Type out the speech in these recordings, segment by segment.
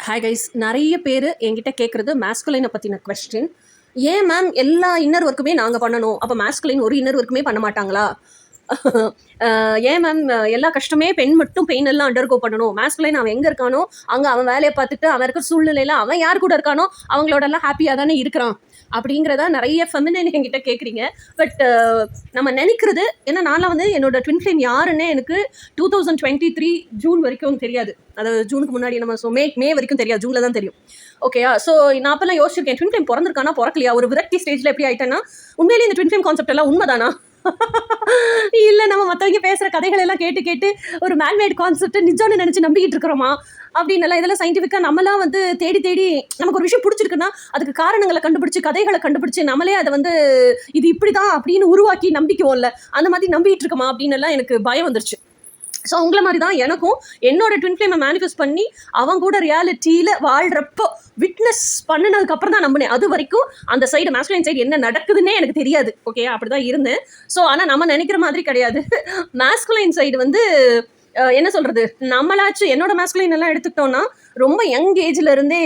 Hi guys, நிறைய பேர் என்கிட்ட கேட்குறது மேஸ்குலைனை பற்றின கொஸ்டின். ஏன் மேம் எல்லா இன்னர் ஒர்க்குமே நாங்கள் பண்ணணும், அப்போ மேஸ்குலைன் ஒரு இன்னர் ஒர்க்குமே பண்ண மாட்டாங்களா? ஏன் மேம் எல்லா கஷ்டமே பெண் மட்டும் பெயின் எல்லாம் அண்டர்கோ பண்ணணும், மேஸ்குலைன் அவன் எங்கே இருக்கானோ அங்கே அவன் வேலையை பார்த்துட்டு அவன் இருக்கிற சூழ்நிலையில் அவன் யார் கூட இருக்கானோ அவங்களோடலாம் ஹாப்பியாக தானே இருக்கிறான் அப்படிங்கிறதா நிறைய ஃபெமினைன் என்கிட்ட கேட்குறீங்க. பட் நம்ம நினைக்கிறது ஏன்னா நான்லாம் வந்து என்னோட ட்வின் ஃப்ளேம் யாருன்னே எனக்கு 2023 ஜூன் வரைக்கும் தெரியாது. அதாவது ஜூனுக்கு முன்னாடி நம்ம மே வரைக்கும் தெரியாது, ஜூனில் தான் தெரியும். ஓகேயா? ஸோ நான் அப்போல்லாம் யோசிச்சிருக்கேன், ட்வின் ஃப்ளேம் பிறந்திருக்கானா பிறக்கலையா, ஒரு விரக்தி ஸ்டேஜில் எப்படி ஆயிட்டேன்னா உண்மையிலேயே இந்த ட்வின் ஃப்ளேம் கான்செப்ட் எல்லாம் உண்மைதானா இல்லை நம்ம மற்றவங்க பேசுகிற கதைகள் எல்லாம் கேட்டு கேட்டு ஒரு மேன்மேட் கான்செப்ட் நிஜம்னு நினச்சி நம்பிக்கிட்டு இருக்கிறோமா அப்படின்னு எல்லாம் இதெல்லாம் சயின்டிஃபிக்காக நம்மளாம் வந்து தேடி தேடி நமக்கு ஒரு விஷயம் பிடிச்சிருக்குன்னா அதுக்கு காரணங்களை கண்டுபிடிச்சி கதைகளை கண்டுபிடிச்சி நம்மளே அதை வந்து இது இப்படி தான் அப்படின்னு உருவாக்கி நம்பிக்குவோம்ல, அந்த மாதிரி நம்பிக்கிட்டு இருக்கோமா அப்படின்னு எல்லாம் எனக்கு பயம் வந்துருச்சு. ஸோ உங்களை மாதிரி தான் எனக்கும் என்னோட ட்வின் ஃப்ளேமை மேனிஃபெஸ்ட் பண்ணி அவங்க கூட ரியாலிட்டியில் வாழ்கிறப்போ விட்னஸ் பண்ணினதுக்கப்புறம் தான் நம்பினேன். அது வரைக்கும் அந்த சைடு மேஸ்குலைன் சைடு என்ன நடக்குதுன்னே எனக்கு தெரியாது. ஓகே, அப்படி தான் இருந்தேன். ஸோ ஆனால் நம்ம நினைக்கிற மாதிரி கிடையாது. மேஸ்குலைன் சைடு வந்து என்ன சொல்கிறது, நம்மளாச்சும் என்னோட மேஸ்குலைன் எல்லாம் எடுத்துக்கிட்டோன்னா ரொம்ப யங் ஏஜ்ல இருந்தே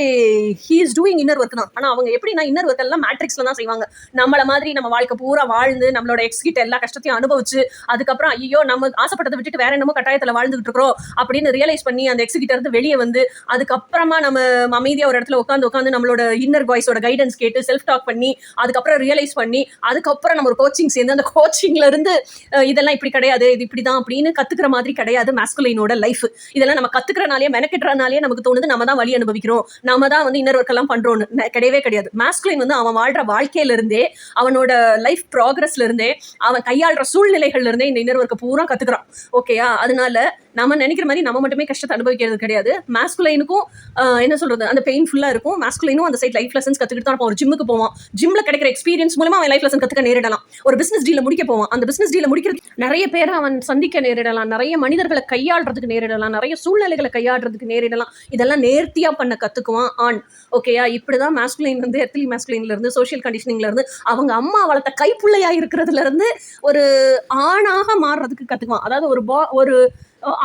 he is doing inner work தான். ஆனால் அவங்க எப்படின்னா இன்னர் ஒர்க் எல்லாம் மேட்ரிக்ஸில் தான் செய்வாங்க. நம்மளை மாதிரி நம்ம வாழ்க்கை பூரா வாழ்ந்து நம்மளோட எக்ஸ்கிட்ட எல்லா கஷ்டத்தையும் அனுபவிச்சு அதுக்கப்புறம் ஐயோ நம்ம ஆசைப்பட்டதை விட்டுட்டு வேற என்னமோ கட்டாயத்தில் வாழ்ந்துகிட்டு இருக்கிறோம் அப்படின்னு ரியலைஸ் பண்ணி அந்த எக்ஸ்கிட்ட இருந்து வெளியே வந்து அதுக்கப்புறமா நம்ம அமைதியாக ஒரு இடத்துல உட்காந்து நம்மளோட இன்னர் வாய்ஸோட கைடன்ஸ் கேட்டு செல்ஃப் டாக் பண்ணி அதுக்கப்புறம் ரியலைஸ் பண்ணி அதுக்கப்புறம் நம்ம ஒரு கோச்சிங் சேர்ந்து அந்த கோச்சிங்ல இருந்து இதெல்லாம் இப்படி கிடையாது, இது இப்படி தான் அப்படின்னு கத்துக்கிற மாதிரி கிடையாது மேஸ்குலைனோட லைஃப். இதெல்லாம் நம்ம கத்துக்கிறனாலே மெனக்கிட்டுறனாலே நமக்கு தோணுது நம்ம தான் வலி அனுபவிக்கிறோம், நம்ம தான் வந்து இன்னர் ஒர்க் எல்லாம் பண்றோம்னு. கிடையவே கிடையாது. மேஸ்குலைன் வந்து அவன் வாழ்ற வாழ்க்கையில இருந்தே அவனோட லைஃப் ப்ராக்ரஸ்ல இருந்தே அவன் கையாளுற சூழ்நிலைகள்ல இருந்தே இந்த இன்னர் ஒர்க்கை பூரா கத்துக்கிறான். ஓகேயா? அதனால நம்ம நினைக்கிற மாதிரி நம்ம மட்டுமே கஷ்டத்தை அனுபவிக்கிறது கிடையாது. மேஸ்குலைனுக்கும் என்ன சொல்றது, அந்த பெயின்ஃபுல்லா இருக்கும். மேஸ்குலைனும் அந்த சைட் லைஃப் லெசன்ஸ் கத்துக்கிட்டு தான் ஒரு ஜிம்முக்கு போவான், ஜிம்ல கிடைக்கிற எக்ஸ்பீரியன்ஸ் மூலமா அவன் லைஃப் லெசன் கத்துக்க நேரிடலாம். ஒரு பிசினஸ் டீல முடிக்க போவான், அந்த பிசினஸ் டீல முடிக்கிறது நிறைய பேரை அவன் சந்திக்க நேரிடலாம், நிறைய மனிதர்களை கையாளுறதுக்கு நேரிடலாம், நிறைய சூழ்நிலைகளை கையாளுறதுக்கு நேரிடலாம். இதெல்லாம் நேர்த்தியா பண்ண கத்துக்குவான் ஆண். ஓகேயா? இப்படிதான் மேஸ்குலைன் வந்து எர்த்லி மேஸ்குலைன்ல இருந்து சோஷியல் கண்டிஷனிங்ல இருந்து அவங்க அம்மா வளர்த்த கைப்புள்ளையா இருக்கிறதுல இருந்து ஒரு ஆணாக மாறுறதுக்கு கத்துக்குவான். அதாவது ஒரு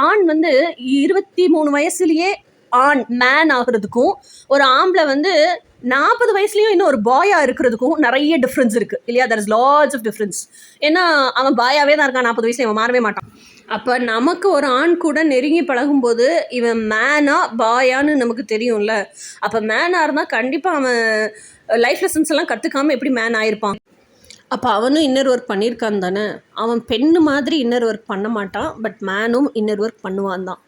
ஆண் வந்து 23 வயசுலயே ஆண் மேன் ஆகுறதுக்கும் ஒரு ஆம்பளை வந்து 40 வயசுலயும் இன்னும் ஒரு பாயா இருக்கிறதுக்கும் நிறைய டிஃப்ரென்ஸ் இருக்கு இல்லையா? There is lots of difference. ஏன்னா அவன் பாயாவே தான் இருக்கான், 40 வயசுல அவன் மாறவே மாட்டான். அப்போ நமக்கு ஒரு ஆண் கூட நெருங்கி பழகும்போது இவன் மேனா பாயான்னு நமக்கு தெரியும்ல. அப்போ மேனாக இருந்தால் கண்டிப்பாக அவன் லைஃப் லெசன்ஸ் எல்லாம் கற்றுக்காமல் எப்படி மேன் ஆயிருப்பான்? அப்போ அவனும் இன்னர் ஒர்க் பண்ணியிருக்கான் தானே. அவன் பெண்ணு மாதிரி இன்னர் ஒர்க் பண்ண மாட்டான், பட் மேனும் இன்னர் ஒர்க் பண்ணுவான் தான்.